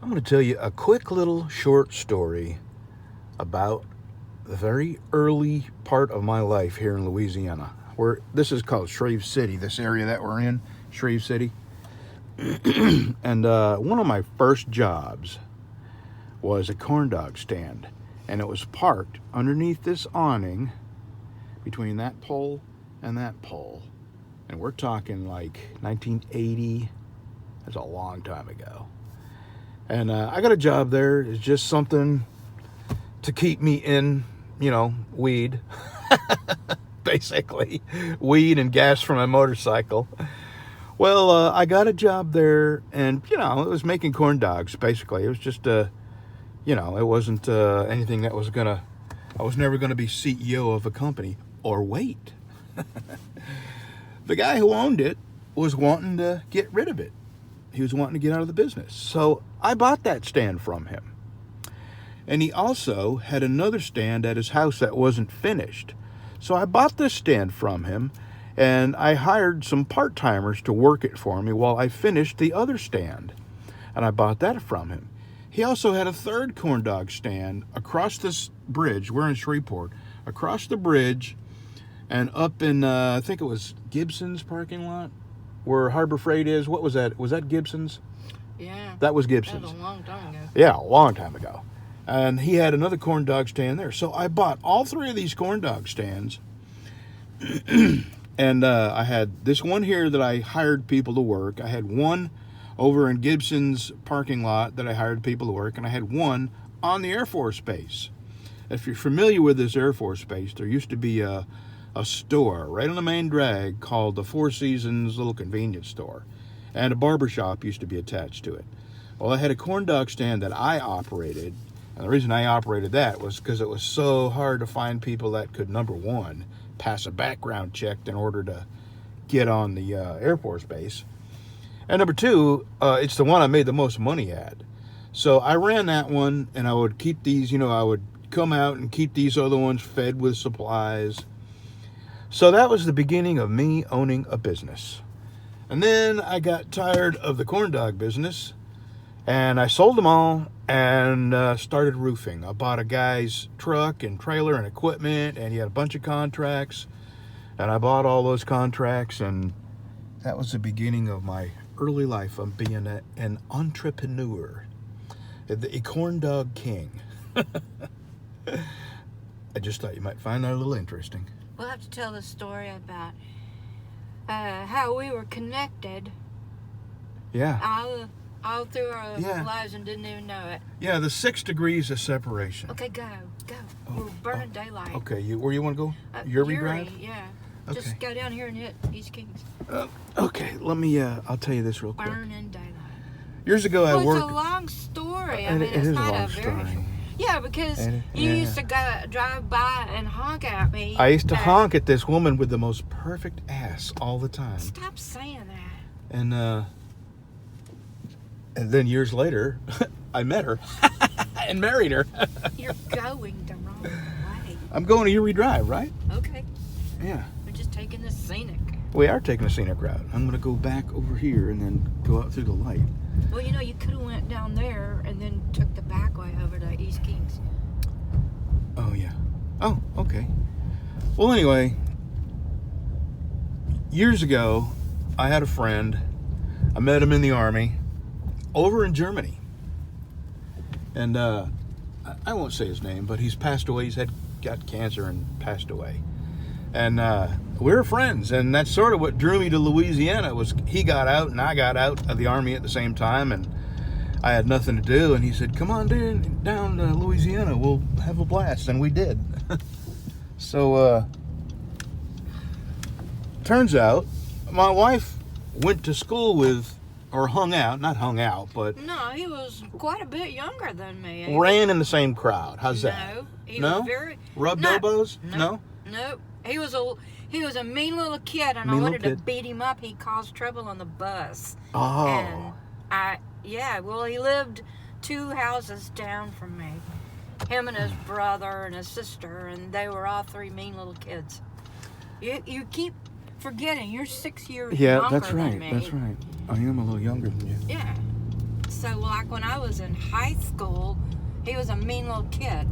I'm going to tell you a quick little short story about the very early part of my life here in Louisiana. Where this is called Shreve City, this area that we're in, Shreve City. And one of my first jobs was a corn dog stand. And it was parked underneath this awning between that pole and that pole. And we're talking like 1980. That's a long time ago. And I got a job there. It's just something to keep me in, weed. Basically. Weed and gas from my motorcycle. Well, I got a job there, and, it was making corn dogs, basically. It was just, it wasn't anything that was I was never going to be CEO of a company. Or wait. The guy who owned it was wanting to get rid of it. He was wanting to get out of the business. So I bought that stand from him. And he also had another stand at his house that wasn't finished. So I bought this stand from him, and I hired some part-timers to work it for me while I finished the other stand. And I bought that from him. He also had a third corn dog stand across this bridge. We're in Shreveport. Across the bridge and up in, I think it was Gibson's parking lot, where Harbor Freight is. What was that? Was that Gibson's? Yeah. That was Gibson's. That was a long time ago. Yeah, a long time ago. And he had another corn dog stand there. So I bought all three of these corn dog stands. And I had this one here that I hired people to work. I had one over in Gibson's parking lot that I hired people to work. And I had one on the Air Force Base. If you're familiar with this Air Force Base, there used to be a store right on the main drag called the Four Seasons Little Convenience Store. And a barbershop used to be attached to it. Well, I had a corn dog stand that I operated. And the reason I operated that was because it was so hard to find people that could, number one, pass a background check in order to get on the Air Force Base. And number two, it's the one I made the most money at. So I ran that one, and I would keep these, I would come out and keep these other ones fed with supplies. So that was the beginning of me owning a business. And then I got tired of the corn dog business, and I sold them all and started roofing. I bought a guy's truck and trailer and equipment, and he had a bunch of contracts. And I bought all those contracts, and that was the beginning of my early life of being an entrepreneur, a corn dog king. I just thought you might find that a little interesting. We'll have to tell the story about how we were connected. Yeah. All through our lives and didn't even know it. Yeah, the 6 degrees of separation. Okay, go. We're burning daylight. Okay, where you want to go? Uri Drive? Yeah. Okay. Just go down here and hit East Kings. Okay, let me, I'll tell you this real quick. Burning daylight. Years ago I worked... It's a long story. It is a long story. Yeah, because you used to drive by and honk at me. I used to honk at this woman with the most perfect ass all the time. Stop saying that. And then years later, I met her and married her. You're going the wrong way. I'm going to Uri Drive, right? Okay. Yeah. We're just taking the scenic. We are taking a scenic route. I'm going to go back over here and then go out through the light. Well, you could have went down there and then took the back way over to East Kings. Oh, yeah. Oh, okay. Well, anyway, years ago, I had a friend. I met him in the Army over in Germany. And I won't say his name, but he's passed away. He's got cancer and passed away. And we were friends, and that's sort of what drew me to Louisiana. Was he got out and I got out of the Army at the same time, and I had nothing to do. And he said, "Come on down to Louisiana. We'll have a blast," and we did. So turns out my wife went to school with, or not hung out, but no, he was quite a bit younger than me. Ran in the same crowd. How's that? No, he was very rubbed elbows. No. He was a mean little kid, and I wanted to beat him up. He caused trouble on the bus. Oh. And he lived 2 houses down from me. Him and his brother and his sister, and they were all 3 mean little kids. You keep forgetting you're 6 years younger that's right. than me. That's right. I am a little younger than you. Yeah. so like when I was in high school, he was a mean little kid.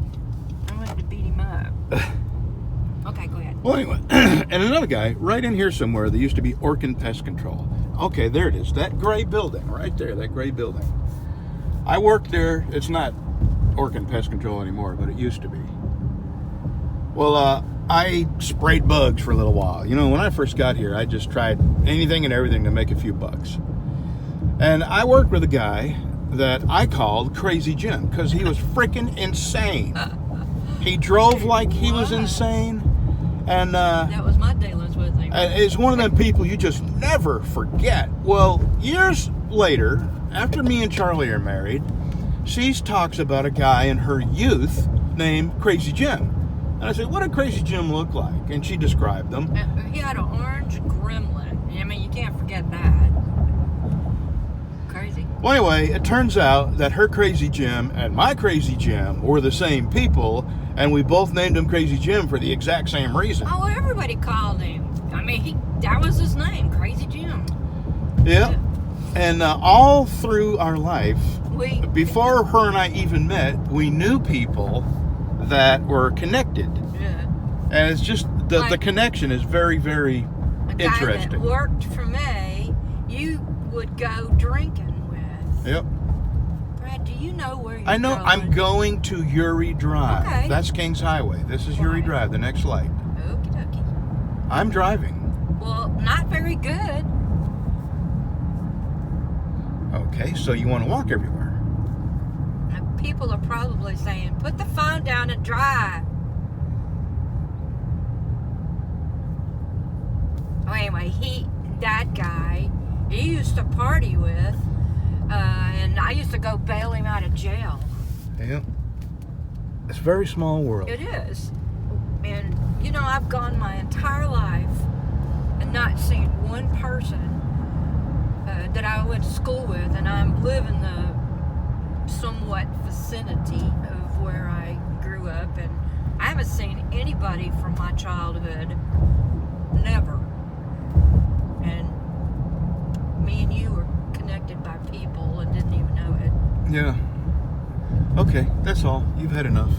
I wanted to beat him up. Okay, go ahead. Well, anyway, and another guy right in here somewhere that used to be Orkin Pest Control. Okay, there it is. That gray building right there, that gray building. I worked there. It's not Orkin Pest Control anymore, but it used to be. Well, I sprayed bugs for a little while. You know, when I first got here, I just tried anything and everything to make a few bucks. And I worked with a guy that I called Crazy Jim because he was freaking insane. He drove like he was insane. And that was my dealings with him. it's one of them people you just never forget. Well, years later, after me and Charlie are married, she talks about a guy in her youth named Crazy Jim. And I said, what did Crazy Jim look like? And she described him. He had an orange gremlin. I mean, you can't forget that. Crazy. Well, anyway, it turns out that her Crazy Jim and my Crazy Jim were the same people, and we both named him Crazy Jim for the exact same reason. Oh, everybody called him. I mean, that was his name, Crazy Jim. Yeah. And all through our life, We before her and I even met, we knew people that were connected. yeah. And it's just, the Like- connection is very, very A guy interesting. that worked for me, you would go drinking with. Yep. Brad, do you know where you're I know. I'm going to Uri Drive. Okay. That's Kings Highway. This is Uri Right. Drive, the next light. Okie dokie. I'm driving. Well, not very good. Okay, so you want to walk everywhere. People are probably saying, put the phone down and drive. Well, anyway, that guy, he used to party with, and I used to go bail him out of jail. Yeah. It's a very small world. It is. And, you know, I've gone my entire life and not seen one person that I went to school with, and I'm living the somewhat vicinity of where I grew up, and I haven't seen anybody from my childhood. Never. And me and you were connected by people and didn't even know it. Yeah. Okay, that's all. You've had enough.